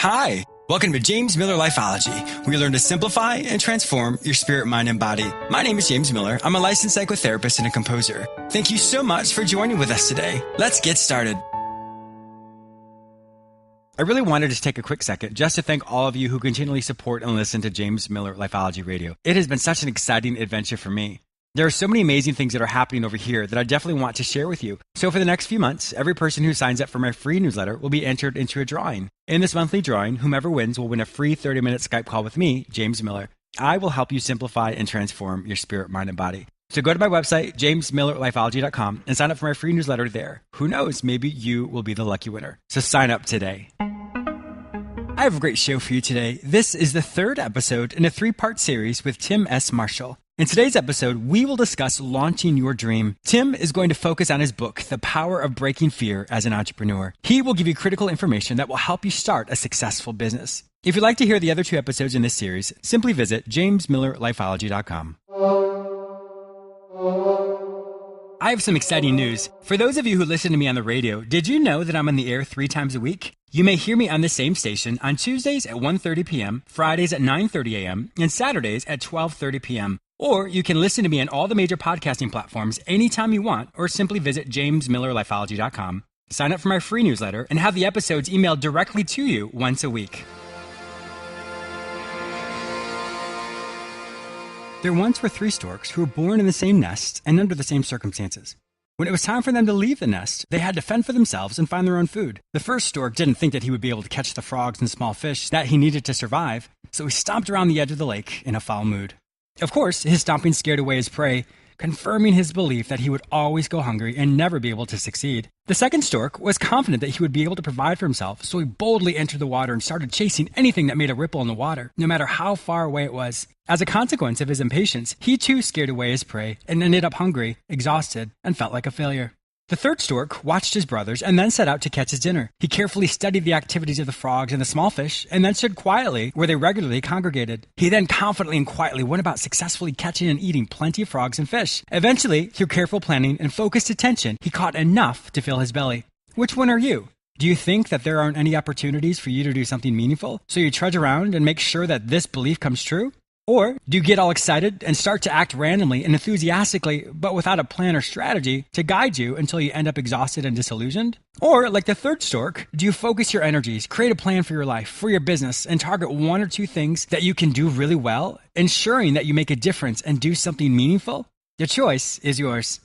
Hi, welcome to James Miller Lifeology, where you learn to simplify and transform your spirit, mind, and body. My name is James Miller. I'm a licensed psychotherapist and a composer. Thank you so much for joining with us today. Let's get started. I really wanted to take a quick second just to thank all of you who continually support and listen to James Miller Lifeology Radio. It has been such an exciting adventure for me. There are so many amazing things that are happening over here that I definitely want to share with you. So for the next few months, every person who signs up for my free newsletter will be entered into a drawing. In this monthly drawing, whomever wins will win a free 30-minute Skype call with me, James Miller. I will help you simplify and transform your spirit, mind, and body. So go to my website, jamesmillerlifeology.com, and sign up for my free newsletter there. Who knows, maybe you will be the lucky winner. So sign up today. I have a great show for you today. This is the third episode in a 3-part series with Tim S. Marshall. In today's episode, we will discuss launching your dream. Tim is going to focus on his book, The Power of Breaking Fear as an Entrepreneur. He will give you critical information that will help you start a successful business. If you'd like to hear the other 2 episodes in this series, simply visit jamesmillerlifeology.com. I have some exciting news. For those of you who listen to me on the radio, did you know that I'm on the air 3 times a week? You may hear me on the same station on Tuesdays at 1:30 p.m., Fridays at 9:30 a.m., and Saturdays at 12:30 p.m. Or you can listen to me on all the major podcasting platforms anytime you want, or simply visit jamesmillerlifeology.com, sign up for my free newsletter, and have the episodes emailed directly to you once a week. There once were 3 storks who were born in the same nest and under the same circumstances. When it was time for them to leave the nest, they had to fend for themselves and find their own food. The first stork didn't think that he would be able to catch the frogs and small fish that he needed to survive, so he stomped around the edge of the lake in a foul mood. Of course, his stomping scared away his prey, confirming his belief that he would always go hungry and never be able to succeed. The second stork was confident that he would be able to provide for himself, so he boldly entered the water and started chasing anything that made a ripple in the water, no matter how far away it was. As a consequence of his impatience, he too scared away his prey and ended up hungry, exhausted, and felt like a failure. The third stork watched his brothers and then set out to catch his dinner. He carefully studied the activities of the frogs and the small fish and then stood quietly where they regularly congregated. He then confidently and quietly went about successfully catching and eating plenty of frogs and fish. Eventually, through careful planning and focused attention, he caught enough to fill his belly. Which one are you? Do you think that there aren't any opportunities for you to do something meaningful, so you trudge around and make sure that this belief comes true? Or do you get all excited and start to act randomly and enthusiastically, but without a plan or strategy to guide you until you end up exhausted and disillusioned? Or, like the third stork, do you focus your energies, create a plan for your life, for your business, and target 1 or 2 things that you can do really well, ensuring that you make a difference and do something meaningful? The choice is yours.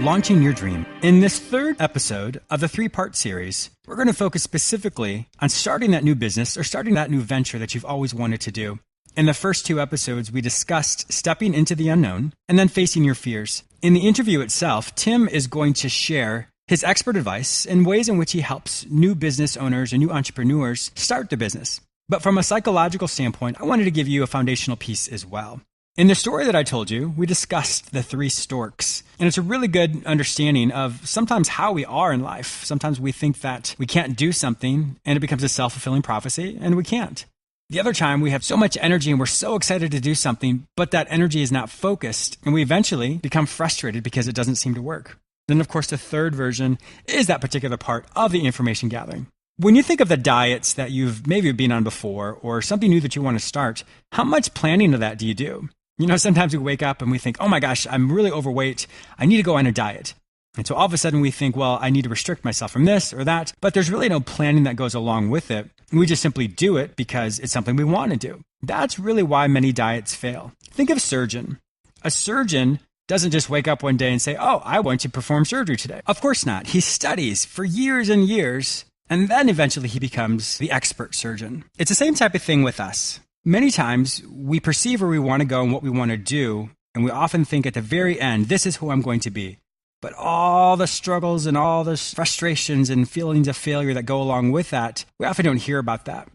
Launching your dream. In this third episode of the 3-part series, we're going to focus specifically on starting that new business or starting that new venture that you've always wanted to do. In the first 2 episodes, we discussed stepping into the unknown and then facing your fears. In the interview itself, Tim is going to share his expert advice and ways in which he helps new business owners and new entrepreneurs start their business. But from a psychological standpoint, I wanted to give you a foundational piece as well. In the story that I told you, we discussed the 3 storks, and it's a really good understanding of sometimes how we are in life. Sometimes we think that we can't do something, and it becomes a self-fulfilling prophecy, and we can't. The other time, we have so much energy, and we're so excited to do something, but that energy is not focused, and we eventually become frustrated because it doesn't seem to work. Then, of course, the third version is that particular part of the information gathering. When you think of the diets that you've maybe been on before, or something new that you want to start, how much planning of that do you do? You know, sometimes we wake up and we think, oh my gosh, I'm really overweight. I need to go on a diet. And so all of a sudden we think, well, I need to restrict myself from this or that. But there's really no planning that goes along with it. We just simply do it because it's something we want to do. That's really why many diets fail. Think of a surgeon. A surgeon doesn't just wake up one day and say, oh, I want to perform surgery today. Of course not. He studies for years and years, and then eventually he becomes the expert surgeon. It's the same type of thing with us. Many times, we perceive where we want to go and what we want to do, and we often think at the very end, this is who I'm going to be. But all the struggles and all the frustrations and feelings of failure that go along with that, we often don't hear about that.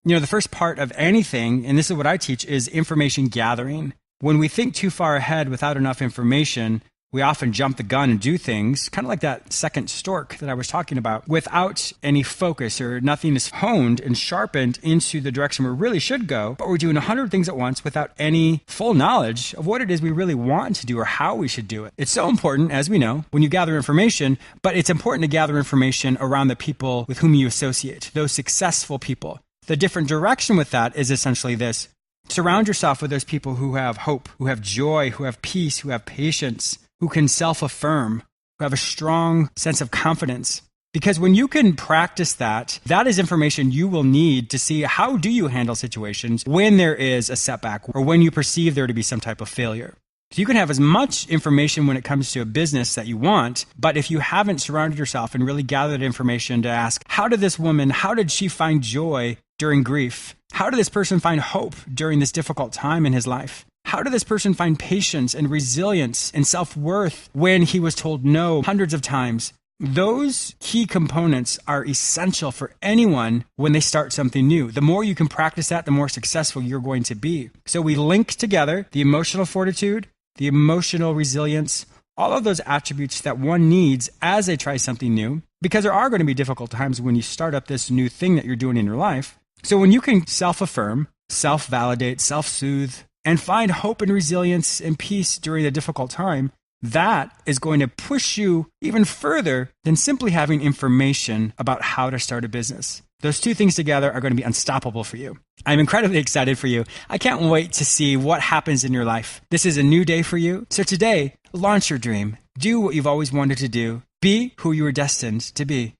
You know, the first part of anything, and this is what I teach, is information gathering. When we think too far ahead without enough information, We often jump the gun and do things kind of like that second stork that I was talking about without any focus, or nothing is honed and sharpened into the direction we really should go. But we're doing 100 things at once without any full knowledge of what it is we really want to do or how we should do it. It's so important, as we know, when you gather information, but it's important to gather information around the people with whom you associate, those successful people. The different direction with that is essentially this. Surround yourself with those people who have hope, who have joy, who have peace, who have patience, who can self-affirm, who have a strong sense of confidence. Because when you can practice that, that is information you will need to see how do you handle situations when there is a setback or when you perceive there to be some type of failure. So you can have as much information when it comes to a business that you want, but if you haven't surrounded yourself and really gathered information to ask, how did she find joy during grief? How did this person find hope during this difficult time in his life? How did this person find patience and resilience and self-worth when he was told no hundreds of times? Those key components are essential for anyone when they start something new. The more you can practice that, the more successful you're going to be. So we link together the emotional fortitude, the emotional resilience, all of those attributes that one needs as they try something new, because there are going to be difficult times when you start up this new thing that you're doing in your life. So when you can self-affirm, self-validate, self-soothe, and find hope and resilience and peace during a difficult time, that is going to push you even further than simply having information about how to start a business. Those two things together are going to be unstoppable for you. I'm incredibly excited for you. I can't wait to see what happens in your life. This is a new day for you. So today, launch your dream. Do what you've always wanted to do. Be who you were destined to be.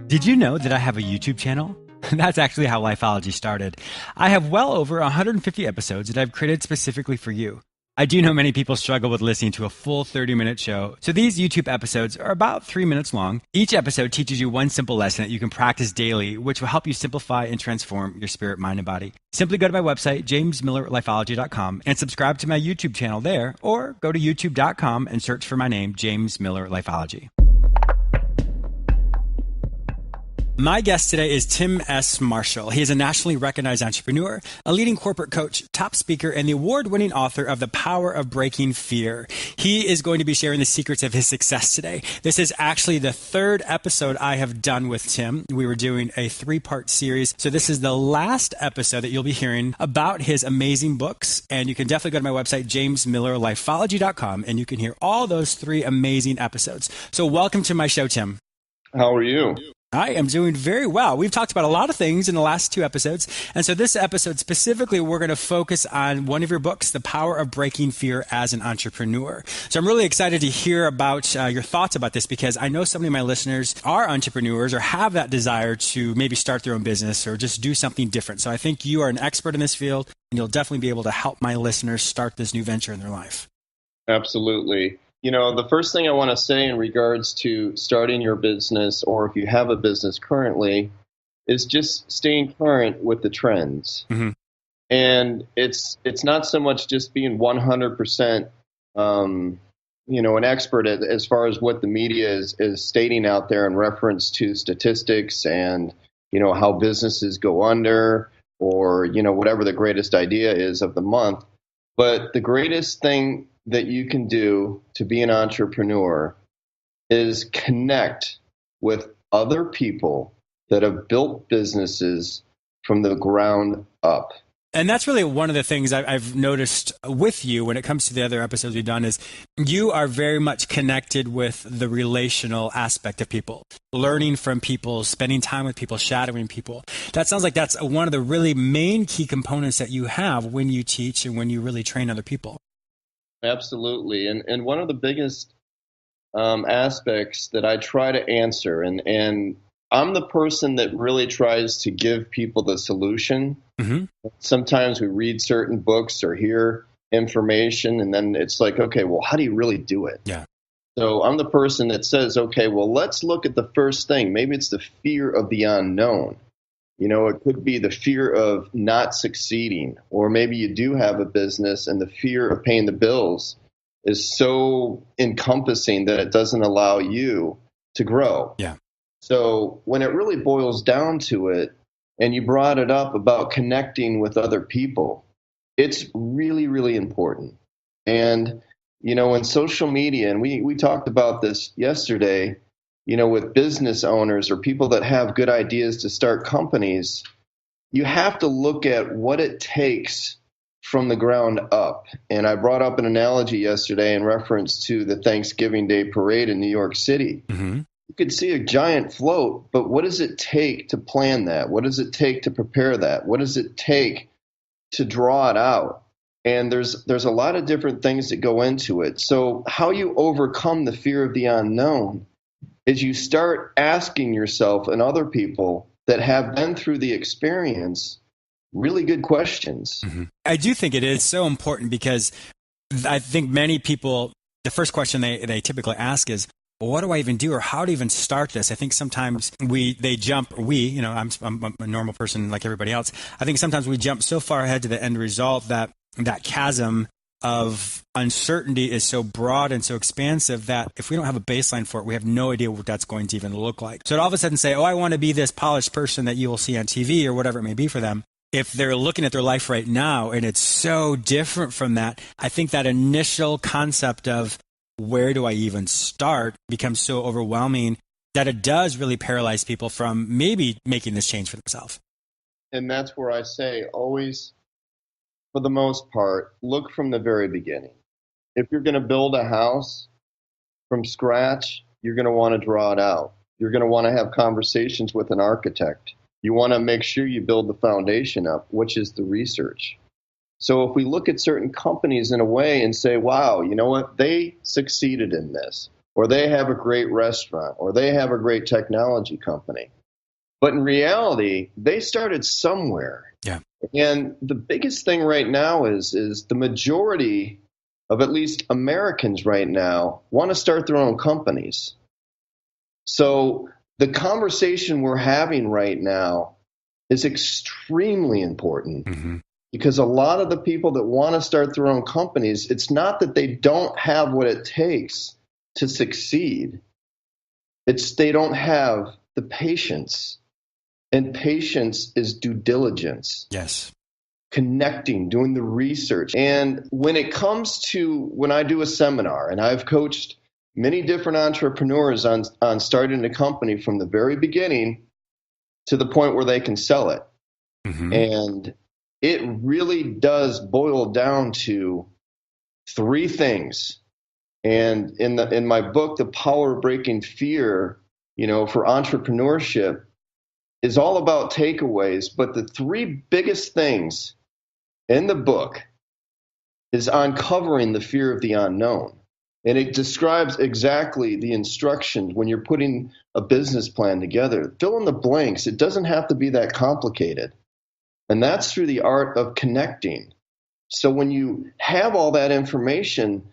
Did you know that I have a YouTube channel? That's actually how Lifeology started. I have well over 150 episodes that I've created specifically for you. I do know many people struggle with listening to a full 30-minute show, so these YouTube episodes are about 3 minutes long. Each episode teaches you one simple lesson that you can practice daily, which will help you simplify and transform your spirit, mind, and body. Simply go to my website, jamesmillerlifeology.com, and subscribe to my YouTube channel there, or go to youtube.com and search for my name, James Miller Lifeology. My guest today is Tim S. Marshall. He is a nationally recognized entrepreneur, a leading corporate coach, top speaker, and the award-winning author of The Power of Breaking Fear. He is going to be sharing the secrets of his success today. This is actually the third episode I have done with Tim. We were doing a 3-part series, so this is the last episode that you'll be hearing about his amazing books, and you can definitely go to my website, jamesmillerlifeology.com, and you can hear all those 3 amazing episodes. So welcome to my show, Tim. How are you? I am doing very well. We've talked about a lot of things in the last 2 episodes. And so this episode specifically, we're going to focus on one of your books, The Power of Breaking Fear as an Entrepreneur. So I'm really excited to hear about your thoughts about this, because I know so many of my listeners are entrepreneurs or have that desire to maybe start their own business or just do something different. So I think you are an expert in this field, and you'll definitely be able to help my listeners start this new venture in their life. Absolutely. You know, the first thing I want to say in regards to starting your business, or if you have a business currently, is just staying current with the trends. Mm-hmm. And it's not so much just being 100%, an expert as far as what the media is stating out there in reference to statistics and, how businesses go under, or, whatever the greatest idea is of the month. But the greatest thing that you can do to be an entrepreneur is connect with other people that have built businesses from the ground up. And that's really one of the things I've noticed with you when it comes to the other episodes we've done is you are very much connected with the relational aspect of people, learning from people, spending time with people, shadowing people. That sounds like that's one of the really main key components that you have when you teach and when you really train other people. Absolutely. And one of the biggest aspects that I try to answer, and I'm the person that really tries to give people the solution. Mm-hmm. Sometimes we read certain books or hear information, and then it's like, okay, well, how do you really do it? Yeah. So I'm the person that says, okay, well, let's look at the first thing. Maybe it's the fear of the unknown. It could be the fear of not succeeding, or maybe you do have a business and the fear of paying the bills is so encompassing that it doesn't allow you to grow. Yeah. So when it really boils down to it, and you brought it up about connecting with other people, it's really, really important. And, in social media, and we talked about this yesterday, with business owners or people that have good ideas to start companies, you have to look at what it takes from the ground up. And I brought up an analogy yesterday in reference to the Thanksgiving Day parade in New York City. Mm-hmm. You could see a giant float, but what does it take to plan that? What does it take to prepare that? What does it take to draw it out? And there's a lot of different things that go into it. So how you overcome the fear of the unknown is you start asking yourself and other people that have been through the experience really good questions. Mm-hmm. I do think it is so important because I think many people, the first question they typically ask is, well, what do I even do, or how to even start this? I think sometimes I'm a normal person like everybody else. I think sometimes we jump so far ahead to the end result that chasm of uncertainty is so broad and so expansive that if we don't have a baseline for it, we have no idea what that's going to even look like. So to all of a sudden say, oh, I want to be this polished person that you will see on TV or whatever it may be for them, if they're looking at their life right now and it's so different from that, I think that initial concept of where do I even start becomes so overwhelming that it does really paralyze people from maybe making this change for themselves. And that's where I say always, for the most part, look from the very beginning. If you're going to build a house from scratch, you're going to want to draw it out. You're going to want to have conversations with an architect. You want to make sure you build the foundation up, which is the research. So if we look at certain companies in a way and say, wow, you know what, they succeeded in this, or they have a great restaurant, or they have a great technology company. But in reality, they started somewhere. Yeah. And the biggest thing right now is the majority of at least Americans right now want to start their own companies. So the conversation we're having right now is extremely important. Mm-hmm. Because a lot of the people that want to start their own companies, it's not that they don't have what it takes to succeed. It's they don't have the patience. And patience is due diligence. Yes. Connecting, doing the research. And when it comes to when I do a seminar, and I've coached many different entrepreneurs on starting a company from the very beginning to the point where they can sell it. Mm-hmm. And it really does boil down to three things. And in my book, The Power of Breaking Fear, for entrepreneurship, is all about takeaways. But the three biggest things in the book is uncovering the fear of the unknown. And it describes exactly the instructions when you're putting a business plan together. Fill in the blanks. It doesn't have to be that complicated. And that's through the art of connecting. So when you have all that information,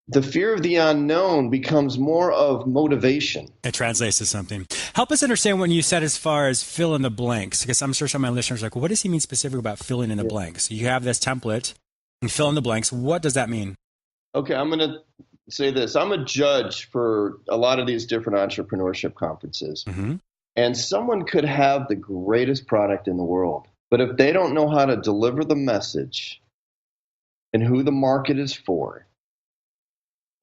the fear of the unknown becomes more of motivation. It translates to something. Help us understand what you said as far as fill in the blanks, because I'm sure some of my listeners are like, well, what does he mean specifically about filling in the blanks? You have this template and fill in the blanks. What does that mean? Okay, I'm going to say this. I'm a judge for a lot of these different entrepreneurship conferences. Mm-hmm. And someone could have the greatest product in the world, but if they don't know how to deliver the message and who the market is for,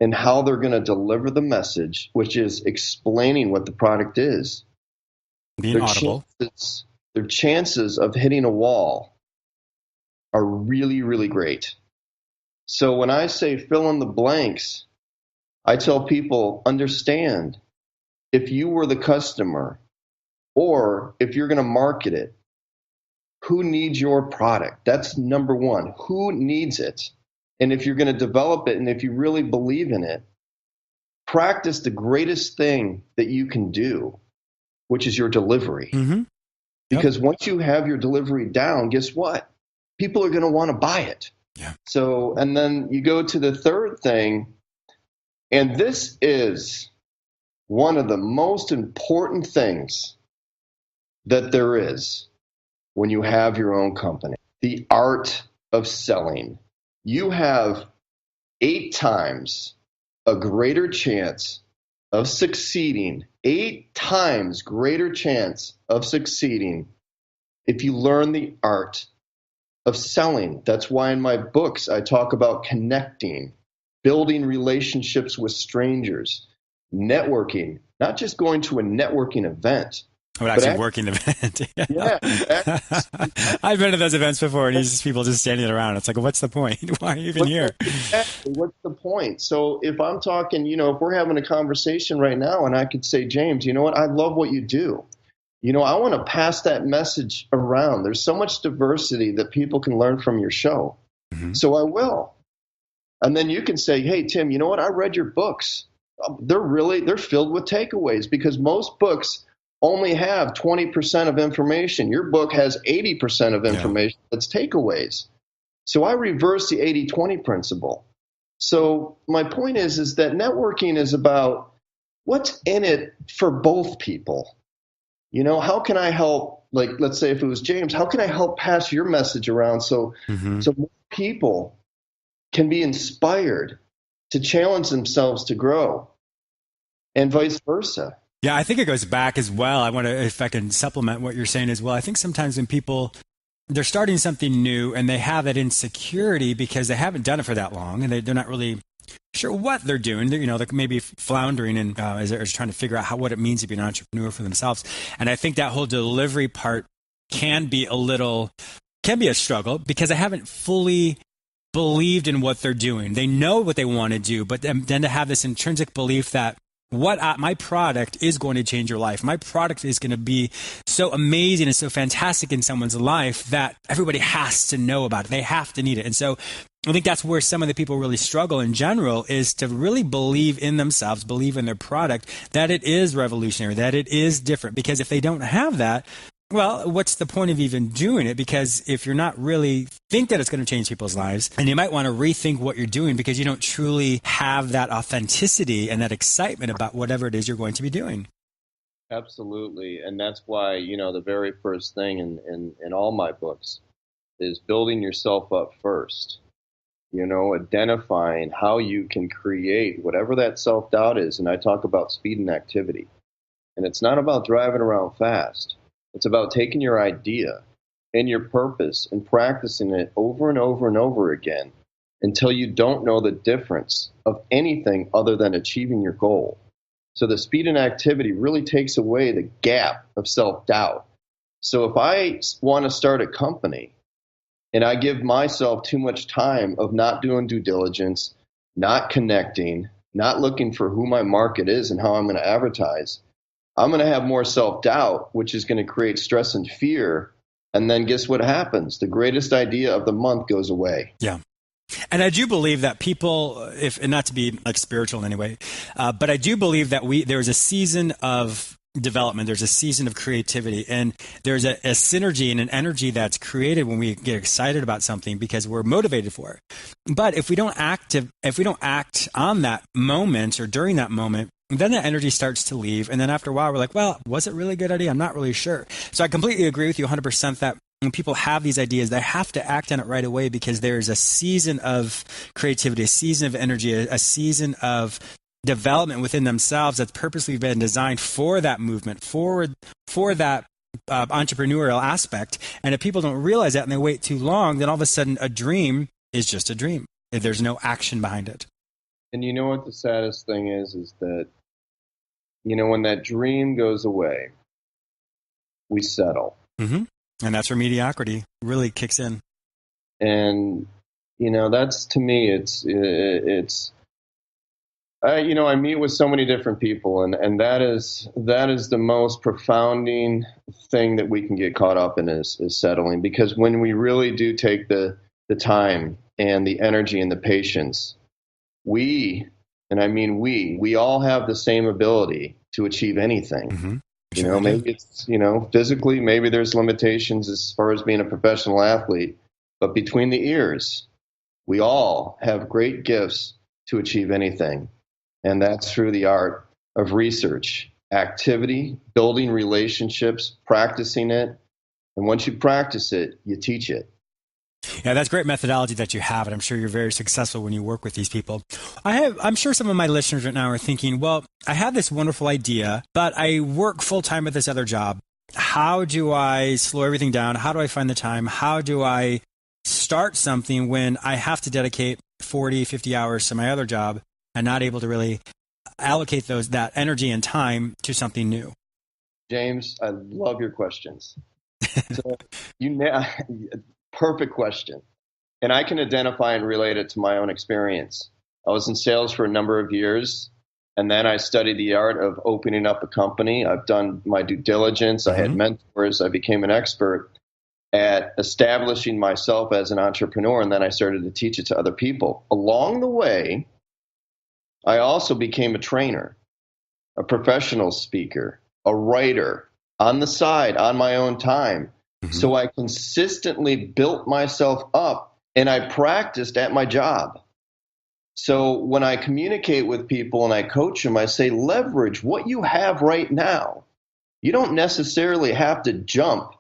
and how they're going to deliver the message, which is explaining what the product is, being audible, their chances of hitting a wall are really, really great. So when I say fill in the blanks, I tell people, understand, if you were the customer or if you're going to market it, who needs your product? That's number one. Who needs it? And if you're going to develop it and if you really believe in it, practice the greatest thing that you can do, which is your delivery. Mm-hmm. Yep. Because once you have your delivery down, guess what? People are going to want to buy it. Yeah. So, and then you go to the third thing, and this is one of the most important things that there is when you have your own company, the art of selling. You have 8 times a greater chance of succeeding, 8 times greater chance of succeeding if you learn the art of selling. That's why in my books I talk about connecting, building relationships with strangers, networking, not just going to a networking event. But actually working the event. Yeah. I've been to those events before, and it's just people just standing around. It's like, what's the point? Why are you even here? Exactly. What's the point? So if I'm talking, if we're having a conversation right now and I could say, James, you know what? I love what you do. I want to pass that message around. There's so much diversity that people can learn from your show. Mm-hmm. So I will. And then you can say, hey, Tim, you know what? I read your books. They're filled with takeaways, because most books only have 20% of information. Your book has 80% of information that's takeaways. So I reverse the 80-20 principle. So my point is that networking is about what's in it for both people. How can I help, like, let's say if it was James, how can I help pass your message around so more people can be inspired to challenge themselves to grow, and vice versa? Yeah, I think it goes back as well. I want to, if I can supplement what you're saying as well. I think sometimes when people, they're starting something new and they have that insecurity because they haven't done it for that long and they're not really sure what they're doing. They're maybe floundering and as they're trying to figure out what it means to be an entrepreneur for themselves. And I think that whole delivery part can be a struggle, because they haven't fully believed in what they're doing. They know what they want to do, but then to have this intrinsic belief that my product is going to change your life. My product is going to be so amazing and so fantastic in someone's life that everybody has to know about it. They have to need it. And so I think that's where some of the people really struggle in general, is to really believe in themselves, believe in their product, that it is revolutionary, that it is different. Because if they don't have that, well, what's the point of even doing it? Because if you're not really think that it's going to change people's lives, and you might want to rethink what you're doing because you don't truly have that authenticity and that excitement about whatever it is you're going to be doing. Absolutely. And that's why, the very first thing in all my books is building yourself up first. Identifying how you can create whatever that self-doubt is. And I talk about speed and activity. And it's not about driving around fast. It's about taking your idea and your purpose and practicing it over and over and over again until you don't know the difference of anything other than achieving your goal. So the speed and activity really takes away the gap of self-doubt. So if I want to start a company and I give myself too much time of not doing due diligence, not connecting, not looking for who my market is and how I'm going to advertise, I'm going to have more self-doubt, which is going to create stress and fear. And then guess what happens? The greatest idea of the month goes away. Yeah. And I do believe that people, and not to be like spiritual in any way, but I do believe that there's a season of development, there's a season of creativity, and there's a synergy and an energy that's created when we get excited about something because we're motivated for it. But if we don't act on that moment or during that moment, then the energy starts to leave. And then after a while, we're like, well, was it really a good idea? I'm not really sure. So I completely agree with you 100% that when people have these ideas, they have to act on it right away, because there's a season of creativity, a season of energy, a season of development within themselves that's purposely been designed for that movement, for that entrepreneurial aspect. And if people don't realize that and they wait too long, then all of a sudden a dream is just a dream. There's no action behind it. And you know what the saddest thing is that, when that dream goes away, we settle. Mm-hmm. And that's where mediocrity really kicks in. And, that's, to me, I meet with so many different people, and that is the most profounding thing that we can get caught up in is settling. Because when we really do take the time and the energy and the patience, we all have the same ability to achieve anything. Mm-hmm. Maybe it's, physically, maybe there's limitations as far as being a professional athlete, but between the ears, we all have great gifts to achieve anything. And that's through the art of research, activity, building relationships, practicing it. And once you practice it, you teach it. Yeah, that's great methodology that you have, and I'm sure you're very successful when you work with these people. I'm sure some of my listeners right now are thinking, well, I have this wonderful idea, but I work full-time at this other job. How do I slow everything down? How do I find the time? How do I start something when I have to dedicate 40, 50 hours to my other job and not able to really allocate that energy and time to something new? James, I love your questions. So perfect question. And I can identify and relate it to my own experience. I was in sales for a number of years, and then I studied the art of opening up a company. I've done my due diligence. I had mentors. I became an expert at establishing myself as an entrepreneur, and then I started to teach it to other people. Along the way, I also became a trainer, a professional speaker, a writer on the side, on my own time. So I consistently built myself up, and I practiced at my job. So when I communicate with people and I coach them, I say, leverage what you have right now. You don't necessarily have to jump,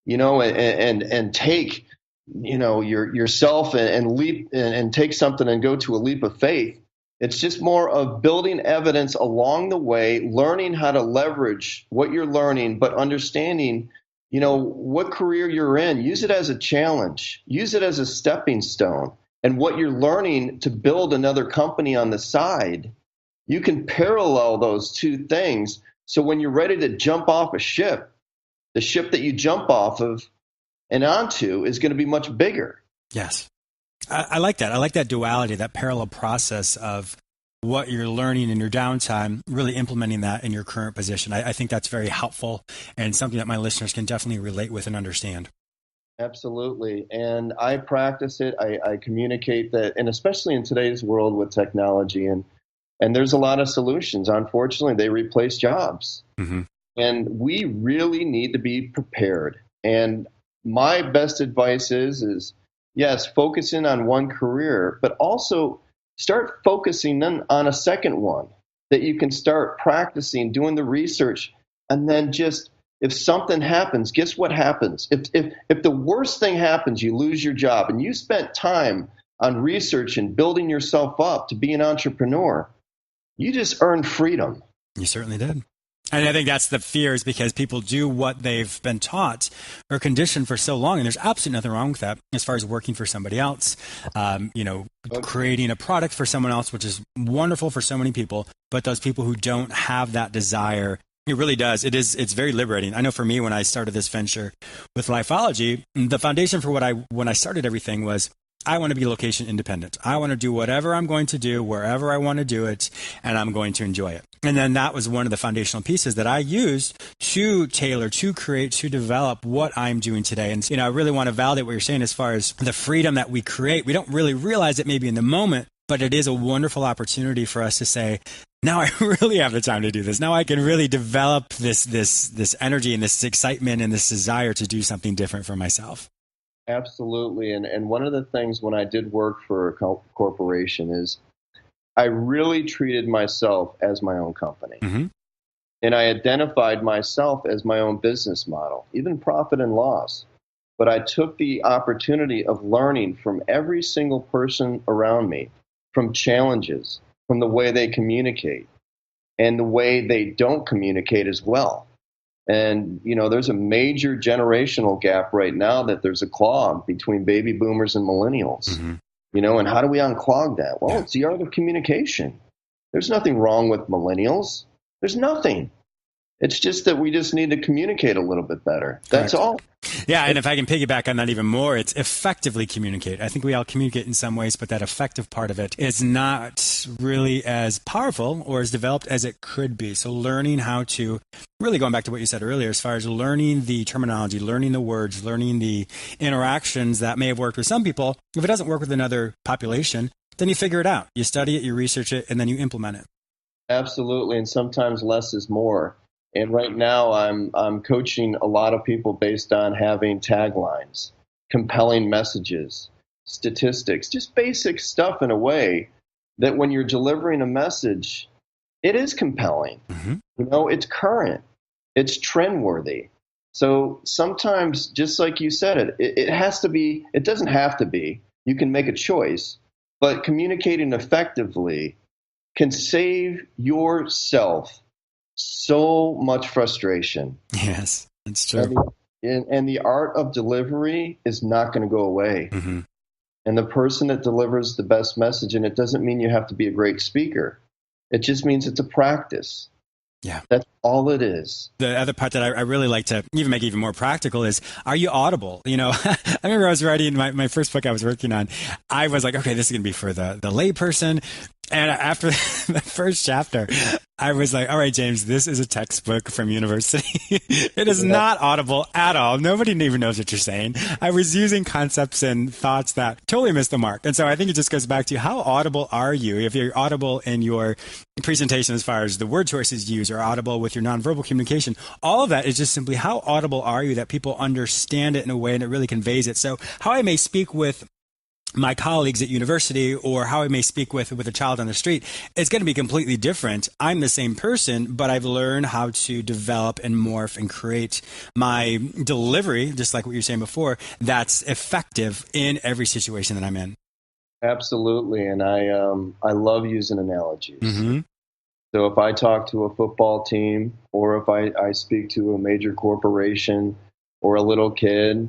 and take, yourself and leap and take something and go to a leap of faith. It's just more of building evidence along the way, learning how to leverage what you're learning, but understanding, what career you're in. Use it as a challenge. Use it as a stepping stone. And what you're learning to build another company on the side, you can parallel those two things. So when you're ready to jump off a ship, the ship that you jump off of and onto is going to be much bigger. Yes. I like that. I like that duality, that parallel process of what you're learning in your downtime, really implementing that in your current position. I think that's very helpful and something that my listeners can definitely relate with and understand. Absolutely. And I practice it. I communicate that, and especially in today's world with technology, and there's a lot of solutions. Unfortunately, they replace jobs. And we really need to be prepared. And my best advice is yes, focusing on one career, but also start focusing on a second one that you can start practicing, doing the research, and then just, if something happens, guess what happens? If the worst thing happens, you lose your job, and you spent time on research and building yourself up to be an entrepreneur, you just earned freedom. You certainly did. And I think that's the fear, is because people do what they've been taught or conditioned for so long. And there's absolutely nothing wrong with that as far as working for somebody else, creating a product for someone else, which is wonderful for so many people. But those people who don't have that desire, it really does. It's very liberating. I know for me, when I started this venture with Lifeology, the foundation for when I started everything was, I want to be location independent. I want to do whatever I'm going to do, wherever I want to do it, and I'm going to enjoy it. And then that was one of the foundational pieces that I used to tailor, to create, to develop what I'm doing today. And, I really want to validate what you're saying as far as the freedom that we create. We don't really realize it maybe in the moment, but it is a wonderful opportunity for us to say, now I really have the time to do this. Now I can really develop this energy and this excitement and this desire to do something different for myself. Absolutely. And one of the things when I did work for a corporation is I really treated myself as my own company. And I identified myself as my own business model, even profit and loss. But I took the opportunity of learning from every single person around me, from challenges, from the way they communicate and the way they don't communicate as well. And, there's a major generational gap right now, that there's a clog between baby boomers and millennials, and how do we unclog that? Well, it's the art of communication. There's nothing wrong with millennials. There's nothing. It's just that we just need to communicate a little bit better. That's all. Yeah, and if I can piggyback on that even more, it's effectively communicate. I think we all communicate in some ways, but that effective part of it is not really as powerful or as developed as it could be. So learning how to, really going back to what you said earlier, as far as learning the terminology, learning the words, learning the interactions that may have worked with some people. If it doesn't work with another population, then you figure it out. You study it, you research it, and then you implement it. Absolutely, and sometimes less is more. And right now I'm coaching a lot of people based on having taglines, compelling messages, statistics, just basic stuff in a way that when you're delivering a message, it is compelling. It's current, it's trendworthy. So sometimes, just like you said, it has to be, it doesn't have to be, you can make a choice, but communicating effectively can save yourself so much frustration. Yes, that's true. And the art of delivery is not going to go away. Mm-hmm. And the person that delivers the best message, and it doesn't mean you have to be a great speaker. It just means it's a practice. Yeah. That's all it is. The other part that I really like to even make even more practical is, are you audible? You know, I remember I was writing my first book I was working on. I was like, okay, this is going to be for the lay person. And after the first chapter, I was like, all right, James, this is a textbook from university. It is not audible at all. Nobody even knows what you're saying. I was using concepts and thoughts that totally missed the mark. And so I think it just goes back to how audible are you? If you're audible in your presentation as far as the word choices you use, or audible with your nonverbal communication, all of that is just simply how audible are you that people understand it in a way and it really conveys it. So how I may speak with my colleagues at university, or how I may speak with a child on the street, it's going to be completely different. I'm the same person, but I've learned how to develop and morph and create my delivery, just like what you were saying before, that's effective in every situation that I'm in. Absolutely. And I love using analogies. Mm-hmm. So if I talk to a football team, or if I speak to a major corporation or a little kid,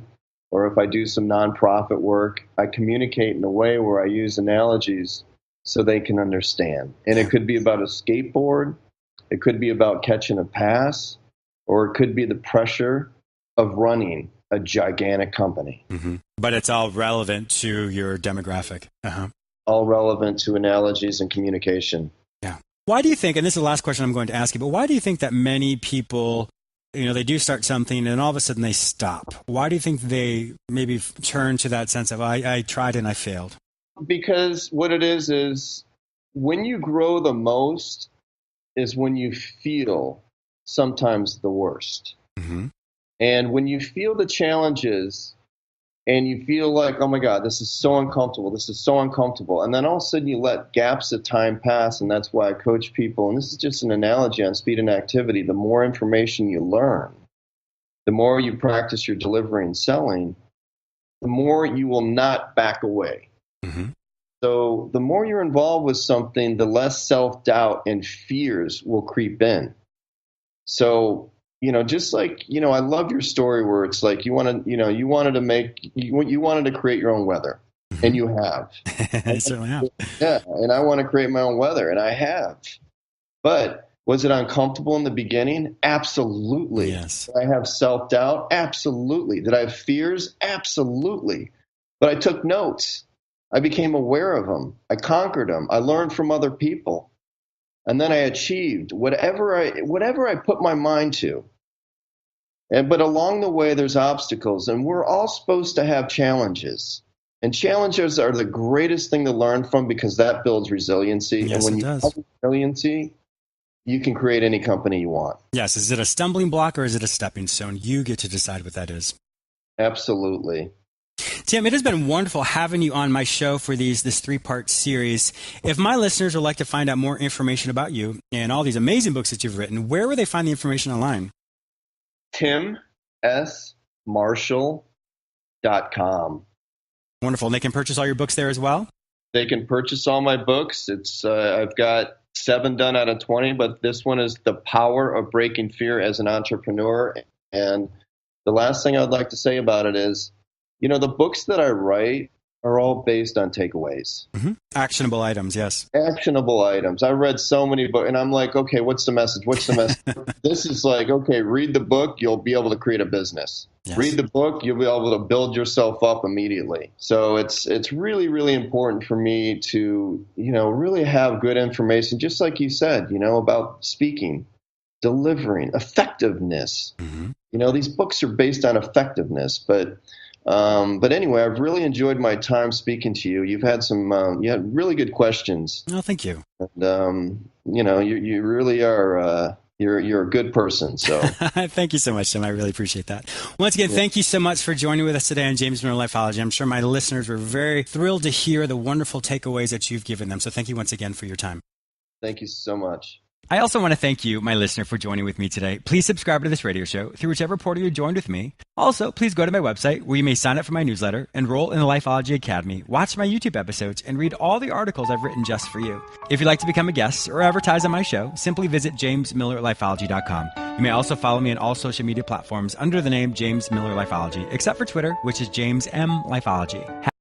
or if I do some nonprofit work, I communicate in a way where I use analogies so they can understand. And it could be about a skateboard, it could be about catching a pass, or it could be the pressure of running a gigantic company. Mm-hmm. But it's all relevant to your demographic. Uh-huh. All relevant to analogies and communication. Yeah. Why do you think, and this is the last question I'm going to ask you, but why do you think that many people, you know, they do start something and all of a sudden they stop? Why do you think they maybe turn to that sense of, I tried and I failed? Because what it is when you grow the most is when you feel sometimes the worst. Mm-hmm. And when you feel the challenges and you feel like, oh my God, this is so uncomfortable. This is so uncomfortable. And then all of a sudden you let gaps of time pass. And that's why I coach people. And this is just an analogy on speed and activity. The more information you learn, the more you practice your delivery and selling, the more you will not back away. Mm-hmm. So the more you're involved with something, the less self-doubt and fears will creep in. So, you know, just like, you know, I love your story where it's like you wanted to create your own weather, mm-hmm. and you have. I certainly have. Yeah, and I want to create my own weather, and I have. But was it uncomfortable in the beginning? Absolutely. Yes. Did I have self-doubt? Absolutely. Did I have fears? Absolutely. But I took notes. I became aware of them. I conquered them. I learned from other people. And then I achieved whatever I put my mind to. But along the way, there's obstacles, and we're all supposed to have challenges. And challenges are the greatest thing to learn from, because that builds resiliency. Yes, and when you have resiliency, you can create any company you want. Yes. Is it a stumbling block or is it a stepping stone? You get to decide what that is. Absolutely. Tim, it has been wonderful having you on my show for this 3-part series. If my listeners would like to find out more information about you and all these amazing books that you've written, where would they find the information online? TimSMarshall.com. Wonderful. And they can purchase all your books there as well? They can purchase all my books. It's I've got 7 done out of 20, but this one is The Power of Breaking Fear as an Entrepreneur. And the last thing I'd like to say about it is, you know, the books that I write are all based on takeaways. Mm-hmm. Actionable items, yes. Actionable items. I read so many books, and I'm like, okay, what's the message? What's the message? This is like, okay, read the book, you'll be able to create a business. Yes. Read the book, you'll be able to build yourself up immediately. So it's really, really important for me to, you know, really have good information, just like you said, you know, about speaking, delivering, effectiveness. Mm-hmm. You know, these books are based on effectiveness, but anyway, I've really enjoyed my time speaking to you. You've had you had really good questions. Oh, thank you. And, you know, you really are, you're a good person. So thank you so much, Tim. I really appreciate that. Once again, Thank you so much for joining with us today on James Miller Lifeology. I'm sure my listeners were very thrilled to hear the wonderful takeaways that you've given them. So thank you once again for your time. Thank you so much. I also want to thank you, my listener, for joining with me today. Please subscribe to this radio show through whichever portal you joined with me. Also, please go to my website where you may sign up for my newsletter, enroll in the Lifeology Academy, watch my YouTube episodes, and read all the articles I've written just for you. If you'd like to become a guest or advertise on my show, simply visit JamesMillerLifeology.com. You may also follow me on all social media platforms under the name James Miller Lifeology, except for Twitter, which is James M. Lifeology.